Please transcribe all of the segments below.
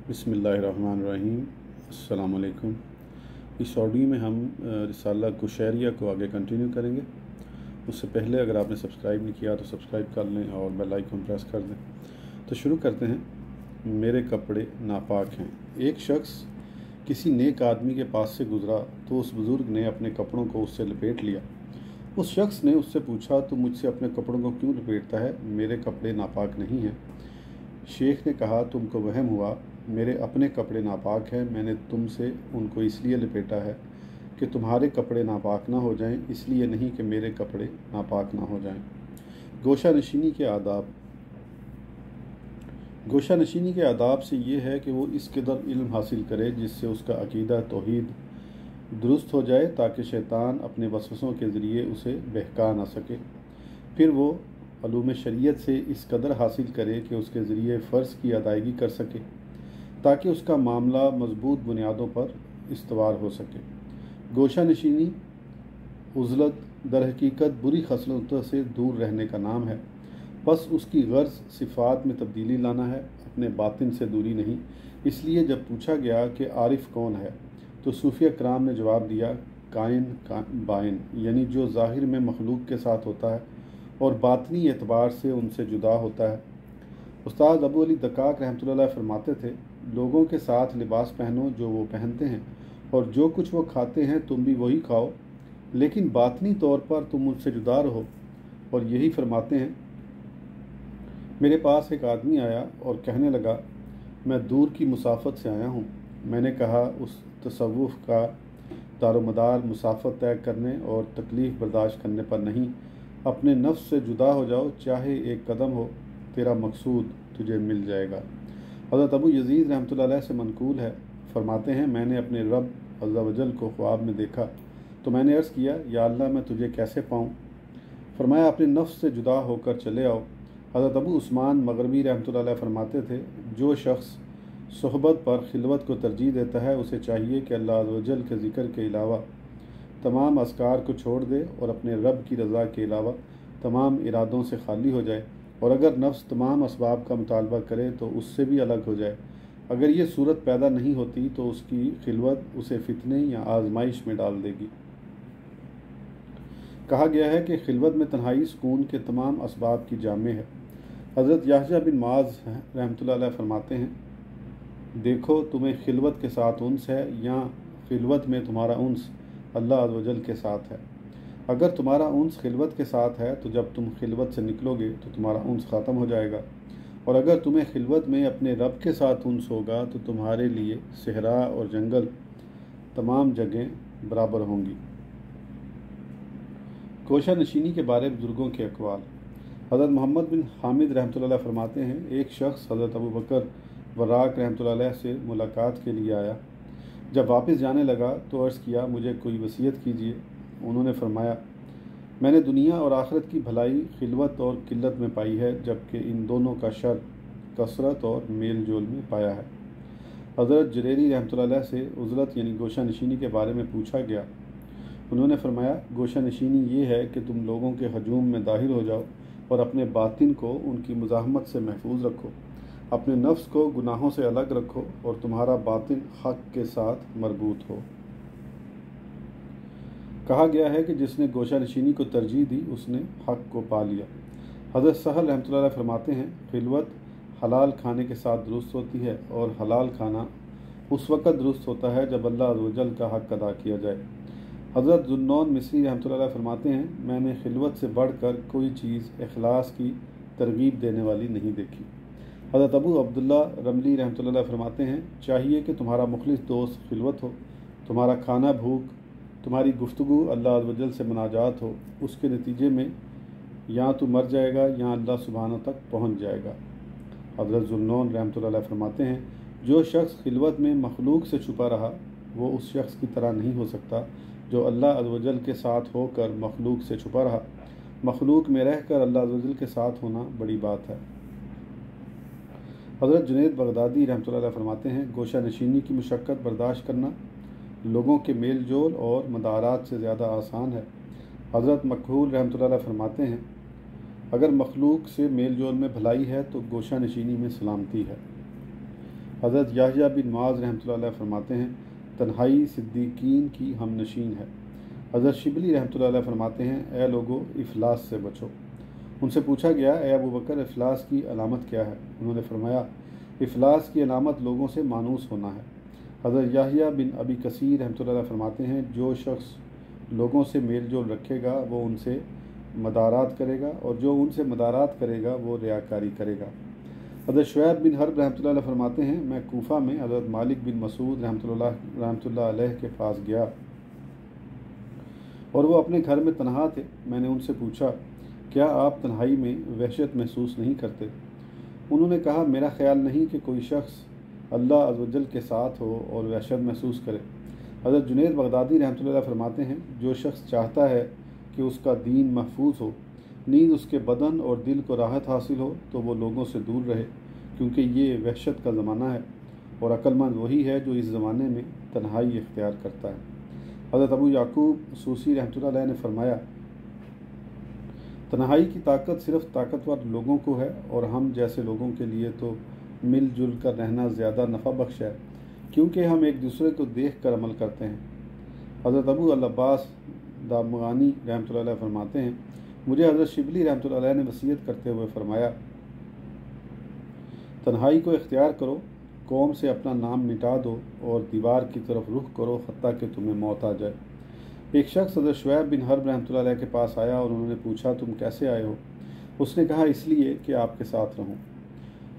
बिस्मिल्लाहिर्रहमानिर्रहीम। अस्सलाम वालेकुम। इस ऑडियो में हम रिसाला कुशैरिया को आगे कंटिन्यू करेंगे। उससे पहले अगर आपने सब्सक्राइब नहीं किया तो सब्सक्राइब कर लें और बेल आइकन प्रेस कर दें। तो शुरू करते हैं। मेरे कपड़े नापाक हैं। एक शख्स किसी नेक आदमी के पास से गुज़रा तो उस बुज़ुर्ग ने अपने कपड़ों को उससे लपेट लिया। उस शख्स ने उससे पूछा, तो मुझसे अपने कपड़ों को क्यों लपेटता है? मेरे कपड़े नापाक नहीं हैं। शेख ने कहा, तुमको वहम हुआ, मेरे अपने कपड़े नापाक हैं। मैंने तुमसे उनको इसलिए लपेटा है कि तुम्हारे कपड़े नापाक ना हो जाएं, इसलिए नहीं कि मेरे कपड़े नापाक ना हो जाएं। गोशा नशीनी के आदाब। गोशा नशीनी के आदाब से ये है कि वो इस कदर इल्म हासिल करे जिससे उसका अकीदा तौहीद दुरुस्त हो जाए, ताकि शैतान अपने वसवसों के ज़रिए उसे बहका ना सके। फिर वो अलूम शरीयत से इस कदर हासिल करे कि उसके ज़रिए फ़र्ज़ की अदायगी कर सके, ताकि उसका मामला मजबूत बुनियादों पर इस्तवार हो सके। गोशा नशीनी उज़लत दर हकीकत बुरी खसलतों से दूर रहने का नाम है। बस उसकी गर्ज सिफ़ात में तब्दीली लाना है, अपने बातिन से दूरी नहीं। इसलिए जब पूछा गया कि आरिफ कौन है, तो सूफिया कराम ने जवाब दिया, काइन बाइन, यानी जो ज़ाहिर में मखलूक के साथ होता है और बातनी एतबार से उनसे जुदा होता है। उस्ताद अबू अली दक्काक रहमतुल्लाह अलैह फरमाते थे, लोगों के साथ लिबास पहनो जो वो पहनते हैं, और जो कुछ वो खाते हैं तुम भी वही खाओ, लेकिन बातनी तौर पर तुम मुझसे जुदा रहो। और यही फरमाते हैं। मेरे पास एक आदमी आया और कहने लगा, मैं दूर की मुसाफत से आया हूँ। मैंने कहा, उस तसव्वुफ़ का दारोमदार मुसाफत तय करने और तकलीफ़ बर्दाश्त करने पर नहीं, अपने नफ्स से जुदा हो जाओ, चाहे एक कदम हो, तेरा मकसूद तुझे मिल जाएगा। हज़रत अबू यज़ीद रहमतुल्लाह अलैह से मनकूल है, फरमाते हैं, मैंने अपने रब अज़्ज़ा वजल को ख्वाब में देखा तो मैंने अर्ज़ किया, या अल्लाह, मैं तुझे कैसे पाऊँ? फरमाया, अपने नफ्स से जुदा होकर चले आओ। हज़रत अबू उस्मान मग़रिबी रहमतुल्लाह अलैह फरमाते थे, जो शख्स सोहबत पर खिलवत को तरजीह देता है, उसे चाहिए कि अल्लाह अज़्ज़ा वजल के ज़िक्र के अलावा तमाम अस्कार को छोड़ दे और अपने रब की रज़ा के अलावा तमाम इरादों से खाली हो जाए, और अगर नफ्स तमाम असबाब का मुतालबा करे तो उससे भी अलग हो जाए। अगर ये सूरत पैदा नहीं होती तो उसकी खिलवत उसे फितने या आजमाइश में डाल देगी। कहा गया है कि खिलवत में तन्हाई सुकून के तमाम असबाब की जामे है। हज़रत याहया बिन मुआज़ रहमतुल्लाह अलैह फरमाते हैं, देखो, तुम्हें खिलवत के साथ उन्स है या खिलवत में तुम्हारा उन्स अल्लाह अज़्ज़ा वजल के साथ है। अगर तुम्हारा उन्स खिलवत के साथ है तो जब तुम खिलवत से निकलोगे तो तुम्हारा उन्स ख़त्म हो जाएगा, और अगर तुम्हें खिलवत में अपने रब के साथ उन्स होगा तो तुम्हारे लिए सहरा और जंगल तमाम जगहें बराबर होंगी। गोशा नशीनी के बारे बुज़ुर्गों के अक़वाल। हज़रत मोहम्मद बिन हामिद रहमतुल्लाह अलैह फरमाते हैं, एक शख्स हज़रत अबू बकर वराक रहमतुल्लाह अलैह से मुलाकात के लिए आया। जब वापस जाने लगा तो अर्ज़ किया, मुझे कोई वसीयत कीजिए। उन्होंने फरमाया, मैंने दुनिया और आखिरत की भलाई खिलवत और किल्लत में पाई है, जबकि इन दोनों का शर कसरत और मेल जोल में पाया है। हज़रत जरेरी रहमतुल्लाह अलैह से उज़लत यानी गोशा नशीनी के बारे में पूछा गया। उन्होंने फरमाया, गोशा नशीनी ये है कि तुम लोगों के हजूम में दाखिल हो जाओ और अपने बातिन को उनकी मुज़ाहमत से महफूज रखो, अपने नफ्स को गुनाहों से अलग रखो और तुम्हारा बातिन हक़ के साथ मरबूत हो। कहा गया है कि जिसने गोशा नशीनी को तरजीह दी उसने हक़ को पा लिया। हज़रत सहल रहमतुल्लाह अलैह फरमाते हैं, खिलवत हलाल खाने के साथ दुरुस्त होती है, और हलाल खाना उस वक़्त दुरुस्त होता है जब अल्लाह अज़्ज़ा वजल का हक़ अदा किया जाए। हज़रत ज़ुन्नून मिस्री रहमतुल्लाह अलैह फरमाते हैं, मैंने खिलवत से बढ़कर कोई चीज़ इखलास की तरगीब देने वाली नहीं देखी। हज़रत अबू अब्दुल्ला रमली रहमतुल्लाह अलैह फरमाते हैं, चाहिए कि तुम्हारा मुखलिस दोस्त खिलवत हो, तुम्हारा खाना भूख, तुम्हारी गुफ्तगू अल्लाह अज़्ज़ा वजल से मुनाजात हो। उसके नतीजे में या तो मर जाएगा या अल्लाह सुब्हाना तक पहुँच जाएगा। हज़रत ज़ुन्नून रहमतुल्लाह अलैह फरमाते हैं, जो शख्स खिलवत में मखलूक से छुपा रहा वो उस शख्स की तरह नहीं हो सकता जो अल्लाह अज़्ज़ा वजल के साथ होकर मखलूक से छुपा रहा। मखलूक में रह कर अल्लाह अज़्ज़ा वजल के साथ होना बड़ी बात है। हज़रत जुनैद बगदादी रहमतुल्लाह अलैह फरमाते हैं, गोशा नशीनी की मुशक्क़त बर्दाश्त करना लोगों के मेल जोल और मदारात से ज़्यादा आसान है। हज़रत मकहूल रहमतुल्लाह अलैह फरमाते हैं, अगर मखलूक से मेल जोल में भलाई है तो गोशा नशीनी में सलामती है। حضرت یحییٰ بن معاذ رحمۃ اللہ علیہ فرماتے ہیں تنہائی صدیقین کی ہم نشین ہے۔ حضرت شبلی رحمۃ اللہ علیہ فرماتے ہیں اے لوگو افلاس سے بچو۔ ان سے پوچھا گیا اے ابو بکر افلاس کی علامت کیا ہے؟ انہوں نے فرمایا افلاس کی علامت لوگوں سے مانوس ہونا ہے۔ حضرت یحییٰ بن ابی کثیر رحمۃ اللہ علیہ فرماتے ہیں جو شخص لوگوں سے میل جول رکھے گا وہ ان سے مدارات کرے گا، اور جو ان سے مدارات کرے گا وہ ریاکاری کرے گا۔ حضرت شعیب بن حرب رحمۃ اللہ علیہ فرماتے ہیں میں کوفہ میں حضرت مالک بن مسعود رحمۃ اللہ علیہ کے پاس گیا اور وہ اپنے گھر میں تنہا تھے۔ میں نے ان سے پوچھا کیا آپ تنہائی میں وحشت محسوس نہیں کرتے؟ انہوں نے کہا میرا خیال نہیں کہ کوئی شخص اللہ عز و جل کے ساتھ ہو اور وحشت محسوس کرے۔ حضرت جنید بغدادی رحمۃ اللہ علیہ فرماتے ہیں جو شخص چاہتا ہے کہ اس کا دین محفوظ ہو، نیز اس کے بدن اور دل کو راحت حاصل ہو، تو وہ لوگوں سے دور رہے، کیونکہ یہ وحشت کا زمانہ ہے، اور عقل مند وہی ہے جو اس زمانے میں تنہائی اختیار کرتا ہے۔ حضرت ابو یعقوب سوسی رحمۃ اللہ علیہ نے فرمایا تنہائی کی طاقت صرف طاقتور لوگوں کو ہے، اور ہم جیسے لوگوں کے لیے تو مل جل کر رہنا زیادہ نفع بخش ہے، کیونکہ ہم ایک دوسرے کو دیکھ کر عمل کرتے ہیں۔ حضرت ابو العباس دامغانی رحمۃ اللہ علیہ فرماتے ہیں مجھے حضرت شبلی رحمۃ اللہ علیہ نے وصیت کرتے ہوئے فرمایا تنہائی کو اختیار کرو، قوم سے اپنا نام مٹا دو اور دیوار کی طرف رخ کرو حتیٰ کہ تمہیں موت آ جائے۔ ایک شخص حضرت شعیب بن حرب رحمۃ اللہ علیہ کے پاس آیا اور انہوں نے پوچھا تم کیسے آئے ہو؟ اس نے کہا اس لیے کہ آپ کے ساتھ رہوں۔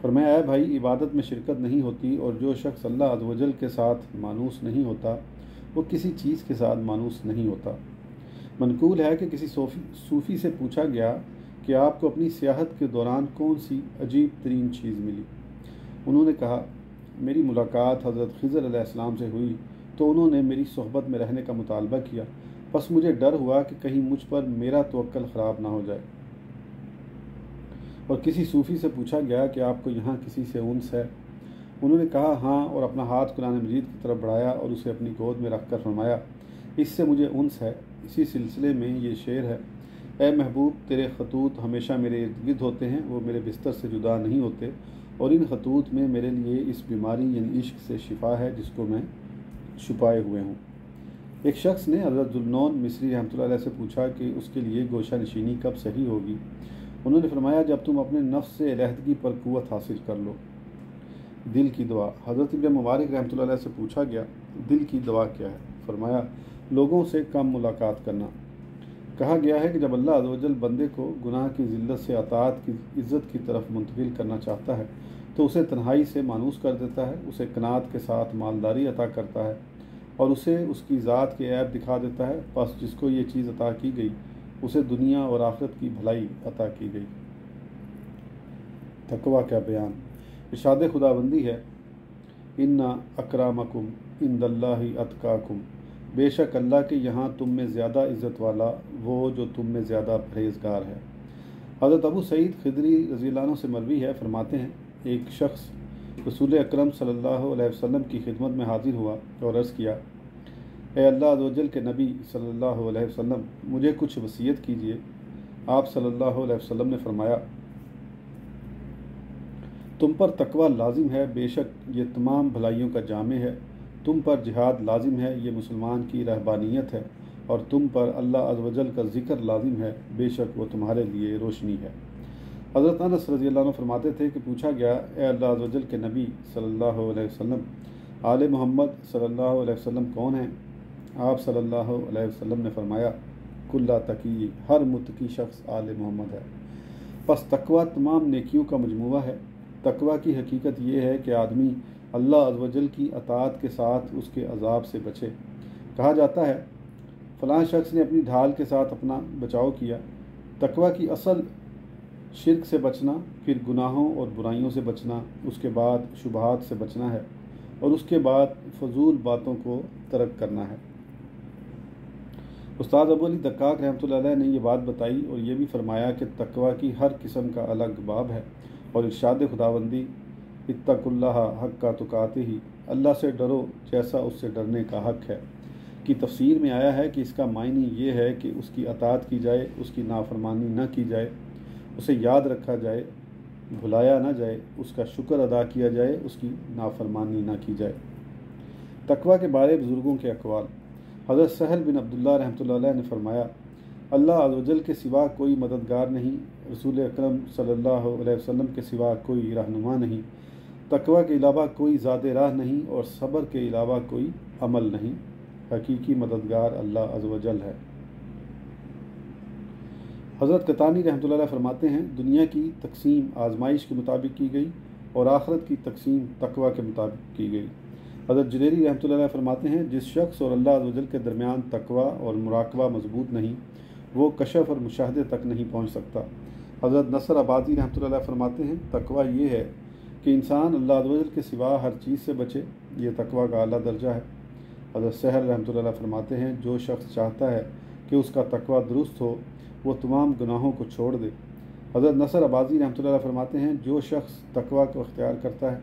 فرمایا اے بھائی عبادت میں شرکت نہیں ہوتی، اور جو شخص اللہ عز و جل کے ساتھ مانوس نہیں ہوتا وہ کسی چیز کے ساتھ مانوس نہیں ہوتا۔ منقول ہے کہ کسی صوفی سے پوچھا گیا کہ آپ کو اپنی سیاحت کے دوران کون سی عجیب ترین چیز ملی؟ انہوں نے کہا میری ملاقات حضرت خضر علیہ السلام سے ہوئی تو انہوں نے میری صحبت میں رہنے کا مطالبہ کیا، بس مجھے ڈر ہوا کہ کہیں مجھ پر میرا توکل خراب نہ ہو جائے۔ اور کسی صوفی سے پوچھا گیا کہ آپ کو یہاں کسی سے انس ہے؟ انہوں نے کہا ہاں، اور اپنا ہاتھ قرآن مجید کی طرف بڑھایا اور اسے اپنی گود میں رکھ کر فرمایا اس سے مجھے انس ہے۔ اسی سلسلے میں یہ شعر ہے اے محبوب تیرے خطوط ہمیشہ میرے ارد گرد ہوتے ہیں، وہ میرے بستر سے جدا نہیں ہوتے، اور ان خطوط میں میرے لیے اس بیماری یعنی عشق سے شفا ہے جس کو میں چھپائے ہوئے ہوں۔ ایک شخص نے حضرت ذوالنون مصری رحمۃ اللہ علیہ سے پوچھا کہ اس کے لیے گوشہ نشینی کب صحیح ہوگی؟ انہوں نے فرمایا جب تم اپنے نفس سے علیحدگی پر قوت حاصل کر لو۔ دل کی دعا۔ حضرت ابن مبارک رحمۃ اللہ علیہ سے پوچھا گیا دل کی دعا کیا ہے؟ فرمایا لوگوں سے کم ملاقات کرنا۔ کہا گیا ہے کہ جب اللہ عز و جل بندے کو گناہ کی ذلت سے اطاعت کی عزت کی طرف منتقل کرنا چاہتا ہے تو اسے تنہائی سے مانوس کر دیتا ہے، اسے قناعت کے ساتھ مالداری عطا کرتا ہے، اور اسے اس کی ذات کے عیب دکھا دیتا ہے۔ پس جس کو یہ چیز عطا کی گئی اسے دنیا اور آخرت کی بھلائی عطا کی گئی۔ تقویٰ کا بیان۔ ارشاد خداوندی ہے ان اکرامکم عند اللہ اتقاکم، بے شک اللہ کے یہاں تم میں زیادہ عزت والا وہ جو تم میں زیادہ پرہیزگار ہے۔ حضرت ابو سعید خدری رضی اللہ عنہ سے مروی ہے، فرماتے ہیں ایک شخص رسول اکرم صلی اللہ علیہ وسلم کی خدمت میں حاضر ہوا اور عرض کیا اے اللہ عز و جل کے نبی صلی اللہ علیہ وسلم مجھے کچھ وصیت کیجیے۔ آپ صلی اللہ علیہ وسلم نے فرمایا تم پر تقویٰ لازم ہے، بے شک یہ تمام بھلائیوں کا جامع ہے، تم پر جہاد لازم ہے، یہ مسلمان کی رہبانیت ہے، اور تم پر اللہ عز و جل کا ذکر لازم ہے، بے شک وہ تمہارے لیے روشنی ہے۔ حضرت انس رضی اللہ عنہ فرماتے تھے کہ پوچھا گیا اے اللہ عز و جل کے نبی صلی اللہ علیہ وسلم آل محمد صلی اللہ علیہ وسلم کون ہیں؟ آپ صلی اللہ علیہ وسلم نے فرمایا کل تقی، ہر متقی شخص آل محمد ہے۔ پس تقویٰ تمام نیکیوں کا مجموعہ ہے۔ تقویٰ کی حقیقت یہ ہے کہ آدمی اللہ عز و جل کی اطاعت کے ساتھ اس کے عذاب سے بچے۔ کہا جاتا ہے فلاں شخص نے اپنی ڈھال کے ساتھ اپنا بچاؤ کیا۔ تقویٰ کی اصل شرک سے بچنا، پھر گناہوں اور برائیوں سے بچنا، اس کے بعد شبہات سے بچنا ہے، اور اس کے بعد فضول باتوں کو ترک کرنا ہے۔ استاد ابو علی دقاق رحمۃ اللہ علیہ نے یہ بات بتائی اور یہ بھی فرمایا کہ تقویٰ کی ہر قسم کا الگ باب ہے، اور ارشاد خداوندی اتقوا اللہ حق تقاتہ، اللہ سے ڈرو جیسا اس سے ڈرنے کا حق ہے کی تفسیر میں آیا ہے کہ اس کا معنی یہ ہے کہ اس کی اطاعت کی جائے، اس کی نافرمانی نہ کی جائے، اسے یاد رکھا جائے भुलाया ना जाए, उसका शुक्र अदा किया जाए, उसकी नाफरमानी ना की जाए। तकवा के बारे बुज़ुर्गों के अक़वाल। हज़रत सहल बिन अब्दुल्लाह रहमतुल्लाह अलैह ने फरमाया, अल्लाह अज़्ज़ व जल के सिवा कोई मददगार नहीं, रसूल अकरम सल्लल्लाहु अलैहि वसल्लम के सिवा कोई रहनुमा नहीं, तकवा के अलावा कोई ज़ादे राह नहीं, और सब्र के अलावा कोई अमल नहीं। हकीकी मददगार अल्लाह अज़्ज़ व जल है। हज़रत कतानी रहमतुल्लाह अलैह फरमाते हैं, दुनिया की तकसीम आजमाइश के मुताबिक की गई और आखिरत की तकसीम तकवा के मुताबिक की गई। हज़रत जुरैरी रहमतुल्लाह अलैह फरमाते हैं, जिस शख्स और अल्लाह अज़्ज़ व जल के दरमियान तकवा और मुराकबा मजबूत नहीं, वो कशफ और मुशाहदे तक नहीं पहुँच सकता। हज़रत नसर आबादी रहमतुल्लाह अलैह फरमाते हैं, तकवा ये है कि इंसान अल्लाह अज़्ज़ व जल के सिवा हर चीज़ से बचे, ये तकवा का आला दर्जा है। हज़रत सहल रहमतुल्लाह अलैह फरमाते हैं, जो शख्स चाहता है कि उसका तकवा दुरुस्त हो, वो तमाम गुनाहों को छोड़ दे। हज़रत नसर आबादी रहमतुल्लाह अलैह फरमाते हैं, जो शख्स तकवा को अख्तियार करता है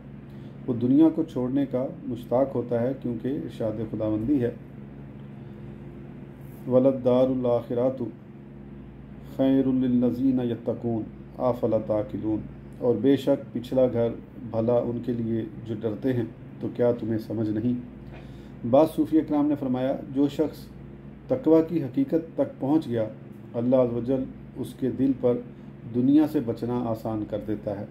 वो दुनिया को छोड़ने का मुश्ताक होता है, क्योंकि इरशाद खुदाबंदी है, वलद्दारुल आखिरातु खैरुल लिल्लज़ीना यत्तकून अफला ताक़िलून, और बेशक पिछला घर भला उनके लिए जो डरते हैं, तो क्या तुम्हें समझ नहीं। बाज़ सूफ़ी इकराम ने फरमाया, जो शख्स तकवा की हकीकत तक पहुँच गया, अल्लाह अज़्ज़ व जल उसके दिल पर दुनिया से बचना आसान कर देता है।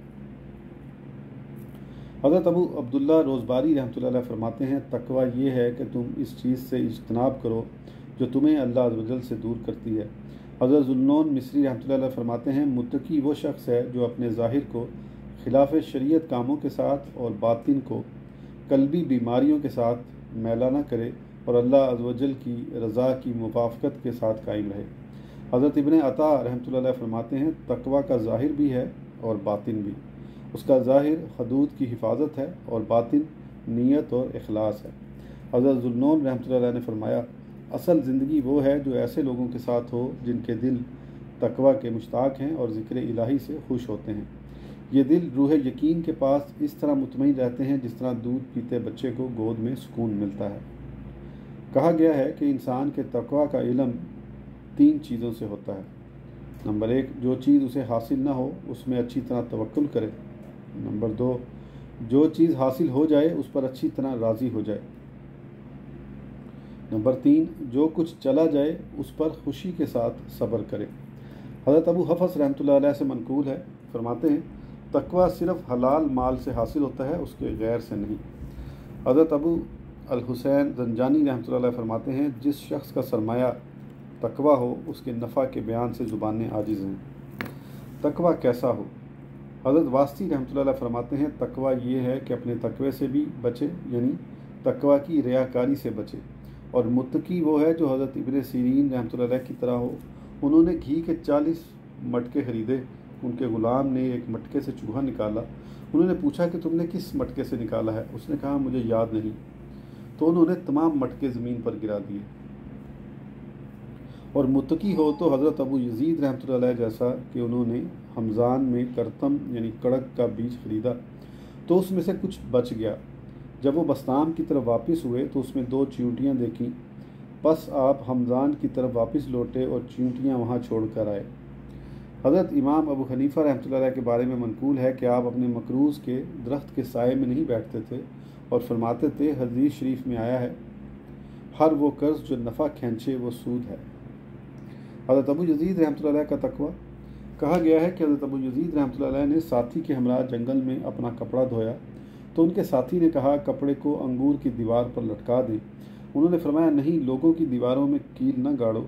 हज़रत अबू अब्दुल्ला रोज़बारी रहमतुल्लाह अलैह फरमाते हैं, तकवा ये है कि तुम इस चीज़ से इज्तनाब करो जो तुम्हें अल्लाह अज़्ज़ व जल से दूर करती है। हज़रत ज़ुन्नून मिस्री रहमतुल्लाह अलैह फरमाते हैं, मुत्तकी वो शख्स है जो अपने ज़ाहिर को खिलाफ शरीयत कामों के साथ और बातिन को कल्बी बीमारियों के साथ मैला न करे, और अल्लाह अज़्ज़ व जल की रज़ा की मुवाफ़क़त के साथ कायम रहे। हज़रत इब्न अता रहमतुल्लाह अलैह फरमाते हैं, तकवा का ज़ाहिर भी है और बातिन भी। उसका ज़ाहिर हदूद की हिफाजत है और बातिन नीयत और इखलास है। हज़रत ज़ुन्नून रहमतुल्लाह अलैह ने फरमाया, असल ज़िंदगी वो है जो ऐसे लोगों के साथ हो जिनके दिल तकवा के मुश्ताक हैं और ज़िक्र इलाही से खुश होते हैं। ये दिल रूह यकीन के पास इस तरह मुतमईन रहते हैं जिस तरह दूध पीते बच्चे को गोद में सुकून मिलता है। कहा गया है कि इंसान के तकवा का इल्म 3 चीज़ों से होता है। नंबर 1, जो चीज़ उसे हासिल ना हो उसमें अच्छी तरह तवक्कुल करे। नंबर 2, जो चीज़ हासिल हो जाए उस पर अच्छी तरह राज़ी हो जाए। नंबर 3, जो कुछ चला जाए उस पर खुशी के साथ सब्र करे। हज़रत अबू हफ़स रहमतुल्लाह अलैह से मनकूल है, फरमाते हैं, तकवा सिर्फ़ हलाल माल से हासिल होता है, उसके गैर से नहीं। हज़रत अबू अल हुसैन ज़ंजानी रहमतुल्लाह अलैह फरमाते हैं, जिस शख्स का सरमाया तकवा हो उसके नफ़ा के बयान से ज़ुबानें आजिज़ हैं। तकवा कैसा हो? हज़रत वास्ती रहमतुल्लाह अलैह फरमाते हैं, तकवा ये है कि अपने तकवे से भी बचे, यानी तकवा की रियाकारी से बचे, और मुत्तकी वो है जो हज़रत इब्न सीरीन रहमतुल्लाह अलैह की तरह हो। उन्होंने घी के 40 मटके खरीदे, उनके ग़ुलाम ने एक मटके से चूहा निकाला। उन्होंने पूछा कि तुमने किस मटके से निकाला है? उसने कहा, मुझे याद नहीं। तो उन्होंने तमाम मटके ज़मीन पर गिरा दिए। और मुत्तकी हो तो हज़रत अबू यजीद रहमतुल्लाह अलैह जैसा कि उन्होंने हमज़ान में करतम यानी कड़क का बीज खरीदा, तो उसमें से कुछ बच गया। जब वो बस्ताम की तरफ वापस हुए तो उसमें 2 चींटियाँ देखीं। बस आप हमज़ान की तरफ वापस लौटे और चींटियाँ वहाँ छोड़ कर आए। हज़रत इमाम अबू हनीफ़ा रहमतुल्लाह अलैह के बारे में मनकूल है कि आप अपने मकरूज़ के दरख्त के साए में नहीं बैठते थे और फरमाते थे, हदीस शरीफ में आया है, हर वो कर्ज़ जो नफ़ा खींचे वो सूद है। हज़रत अबू यजीद रहमतुल्लाह अलैह का तकवा। कहा गया है कि हज़रत अबू यजीद रहमतुल्लाह अलैह ने साथी के हमरा जंगल में अपना कपड़ा धोया, तो उनके साथी ने कहा, कपड़े को अंगूर की दीवार पर लटका दें। उन्होंने फरमाया, नहीं, लोगों की दीवारों में कील न गाड़ो।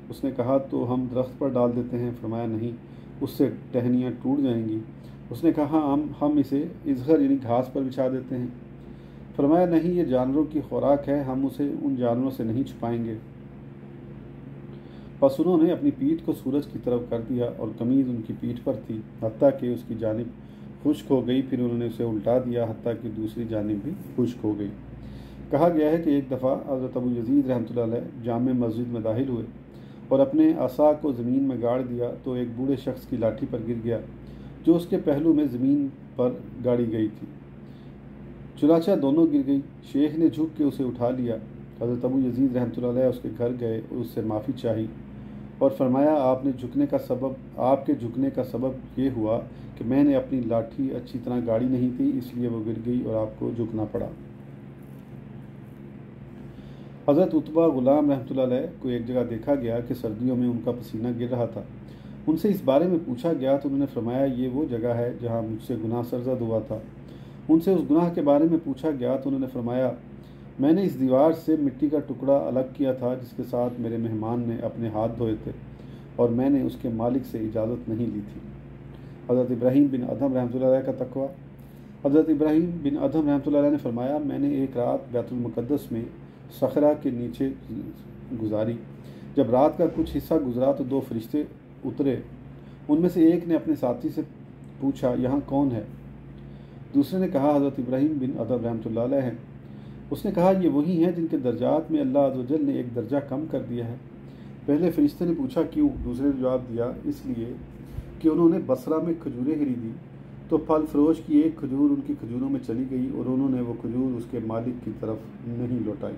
उसने कहा, तो हम दरख्त पर डाल देते हैं। फरमाया, नहीं, उससे टहनियाँ टूट जाएंगी। उसने कहा, हम इसे इज़हर यानी घास पर बिछा देते हैं। फरमाया, नहीं, ये जानवरों की खुराक है, हम उसे उन जानवरों से नहीं छुपाएंगे। बस उन्होंने अपनी पीठ को सूरज की तरफ कर दिया और कमीज़ उनकी पीठ पर थी, हत्ता कि उसकी जानिब खुश्क हो गई। फिर उन्होंने उसे उल्टा दिया, हत्ता कि दूसरी जानिब भी खुश्क हो गई। कहा गया है कि एक दफ़ा हज़रत अबू यजीद रहमतुल्लाह अलैह जामे मस्जिद में दाखिल हुए और अपने असा को ज़मीन में गाड़ दिया, तो एक बूढ़े शख्स की लाठी पर गिर गया जो उसके पहलू में ज़मीन पर गाड़ी गई थी। चुनाचा दोनों गिर गई। शेख ने झुक के उसे उठा लिया। हज़रत अबू यजीद रहमतुल्लाह अलैह उसके घर गए और उससे माफ़ी चाही। اور فرمایا آپ کے جھکنے کا سبب یہ ہوا کہ میں نے اپنی لاٹھی اچھی طرح گاڑی نہیں تھی، اس لیے وہ گر گئی اور آپ کو جھکنا پڑا۔ حضرت عتبہ غلام رحمۃ اللہ علیہ کو ایک جگہ دیکھا گیا کہ سردیوں میں ان کا پسینہ گر رہا تھا۔ ان سے اس بارے میں پوچھا گیا تو انہوں نے فرمایا یہ وہ جگہ ہے جہاں مجھ سے گناہ سرزد ہوا تھا۔ ان سے اس گناہ کے بارے میں پوچھا گیا تو انہوں نے فرمایا میں نے اس دیوار سے مٹی کا ٹکڑا الگ کیا تھا جس کے ساتھ میرے مہمان نے اپنے ہاتھ دھوئے تھے، اور میں نے اس کے مالک سے اجازت نہیں لی تھی۔ حضرت ابراہیم بن ادھم رحمۃ اللہ علیہ کا تقویٰ۔ حضرت ابراہیم بن ادھم رحمۃ اللہ علیہ نے فرمایا میں نے ایک رات بیت المقدس میں صخرہ کے نیچے گزاری۔ جب رات کا کچھ حصہ گزرا تو 2 فرشتے اترے۔ ان میں سے ایک نے اپنے ساتھی سے پوچھا یہاں کون ہے؟ دوسرے نے کہا حضرت ابراہیم بن ادھم رحمۃ اللہ علیہ ہیں۔ اس نے کہا یہ وہی ہیں جن کے درجات میں اللہ عز و جل نے ایک درجہ کم کر دیا ہے۔ پہلے فرشتے نے پوچھا کیوں؟ دوسرے نے جواب دیا اس لیے کہ انہوں نے بصرہ میں کھجوریں خریدی تو پھل فروش کی ایک کھجور ان کی کھجوروں میں چلی گئی اور انہوں نے وہ کھجور اس کے مالک کی طرف نہیں لوٹائی۔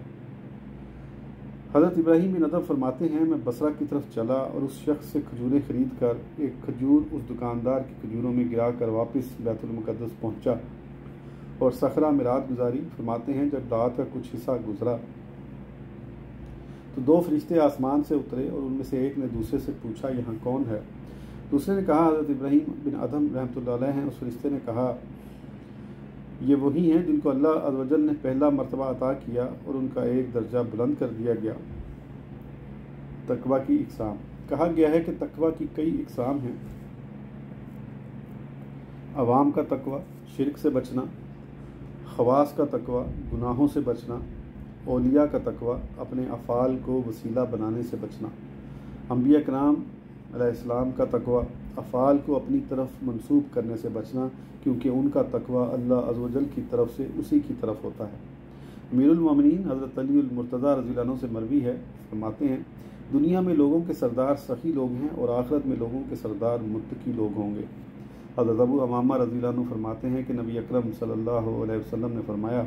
حضرت ابراہیم بن ادھم فرماتے ہیں میں بصرہ کی طرف چلا اور اس شخص سے کھجوریں خرید کر ایک کھجور اس دکاندار کی کھجوروں میں گرا کر واپس بیت المقدس پہنچا اور صخرہ میں رات گزاری۔ فرماتے ہیں جب رات کا کچھ حصہ گزرا تو 2 فرشتے آسمان سے اترے اور ان میں سے ایک نے دوسرے سے پوچھا یہاں کون ہے؟ دوسرے نے کہا حضرت ابراہیم بن ادھم رحمۃ اللہ علیہ ہیں۔ اس فرشتے نے کہا یہ وہی ہیں جن کو اللہ عز و جل نے پہلا مرتبہ عطا کیا اور ان کا ایک درجہ بلند کر دیا گیا۔ تقویٰ کی اقسام۔ کہا گیا ہے کہ تقویٰ کی کئی اقسام ہیں۔ عوام کا تقویٰ، شرک سے بچنا، خواص کا تقویٰ، گناہوں سے بچنا، اولیاء کا تقویٰ، اپنے افعال کو وسیلہ بنانے سے بچنا، انبیاء کرام علیہ السلام کا تقویٰ، افعال کو اپنی طرف منسوب کرنے سے بچنا کیونکہ ان کا تقویٰ اللہ عز و جل کی طرف سے اسی کی طرف ہوتا ہے۔ امیر المومنین حضرت علی المرتضیٰ رضی اللہ عنہ سے مروی ہے، فرماتے ہیں دنیا میں لوگوں کے سردار سخی لوگ ہیں اور آخرت میں لوگوں کے سردار متقی لوگ ہوں گے۔ حضرت ابو امامہ رضی اللہ عنہ فرماتے ہیں کہ نبی اکرم صلی اللہ علیہ وسلم نے فرمایا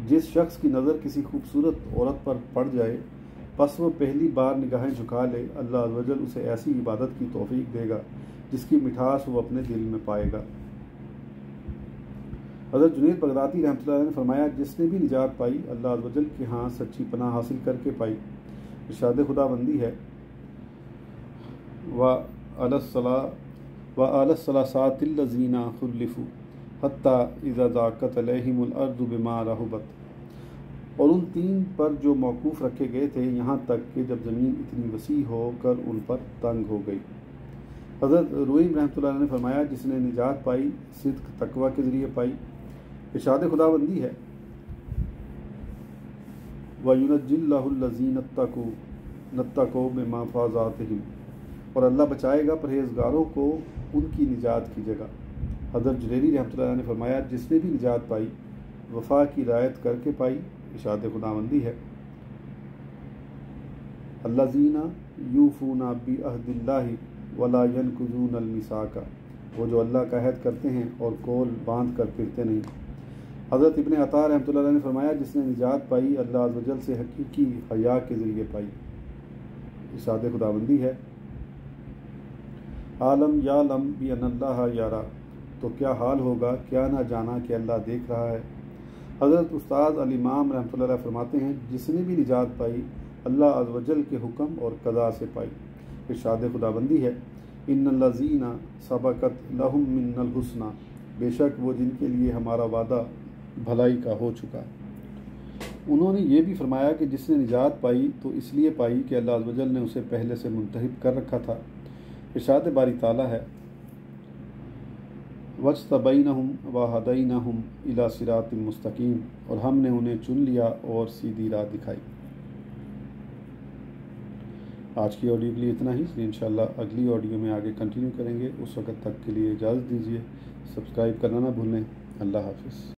جس شخص کی نظر کسی خوبصورت عورت پر پڑ جائے پس وہ پہلی بار نگاہیں جھکا لے، اللہ عز و جل اسے ایسی عبادت کی توفیق دے گا جس کی مٹھاس وہ اپنے دل میں پائے گا۔ حضرت جنید بغدادی رحمۃ اللہ علیہ نے فرمایا جس نے بھی نجات پائی اللہ عز و جل کے ہاں سچی پناہ حاصل کر کے پائی۔ ارشاد خداوندی ہے وَعَلَى الثَّلَاثَةِ الَّذِينَ خُلِّفُوا حَتَّى إِذَا ضَاقَتْ عَلَيْهِمُ الْأَرْضُ بِمَا رَحُبَتْ، اور ان 3 پر جو موقوف رکھے گئے تھے یہاں تک کہ جب زمین اتنی وسیع ہو کر ان پر تنگ ہو گئی۔ حضرت رویم رحمۃ اللہ علیہ نے فرمایا جس نے نجات پائی صدق تقویٰ کے ذریعے پائی۔ ارشاد خداوندی ہے وَيُنَجِّي اللَّهُ الَّذِينَ اتَّقَوْا بِمَفَازَاتِهِمْ، اور اللہ بچائے گا پرہیزگاروں کو ان کی نجات کی جگہ۔ حضرت جریری رحمۃ اللہ علیہ نے فرمایا جس نے بھی نجات پائی وفا کی رعایت کر کے پائی۔ ارشاد خداوندی ہے الَّذِينَ يُوفُونَ بِعَهْدِ اللَّهِ وَلَا يَنقُضُونَ الْمِيثَاقَ، وہ جو اللہ کا عہد کرتے ہیں اور کول باندھ کر پھرتے نہیں۔ حضرت ابن عطا رحمۃ اللہ علیہ نے فرمایا جس نے نجات پائی اللہ عز و جل سے حقیقی حیا کے ذریعے پائی۔ ارشاد خداوندی ہے عالم یعلم بِأَنَّ اللَّهَ یَرَى، تو کیا حال ہوگا کیا نہ جانا کہ اللہ دیکھ رہا ہے۔ حضرت استاد الامام رحمۃ اللہ علیہ فرماتے ہیں جس نے بھی نجات پائی اللہ عز و جل کے حکم اور قضا سے پائی۔ ارشاد خداوندی ہے ان الذین سبقت لہم من الحسنی، بے شک وہ جن کے لیے ہمارا وعدہ بھلائی کا ہو چکا۔ انہوں نے یہ بھی فرمایا کہ جس نے نجات پائی تو اس لیے پائی کہ اللہ عز و جل نے اسے پہلے سے منتخب کر رکھا تھا۔ ارشاد باری تعالیٰ ہے وَاجْتَبَيْنَهُمْ وَهَدَيْنَاهُمْ إِلَىٰ صِرَاطٍ مُسْتَقِيمٍ، اور ہم نے انہیں چن لیا اور سیدھی راہ دکھائی۔ آج کی آڈیو کے لیے اتنا ہی، انشاءاللہ اگلی آڈیو میں آگے کنٹینیو کریں گے۔ اس وقت تک کے لیے اجازت دیجیے، سبسکرائب کرنا نہ بھولیں۔ اللہ حافظ۔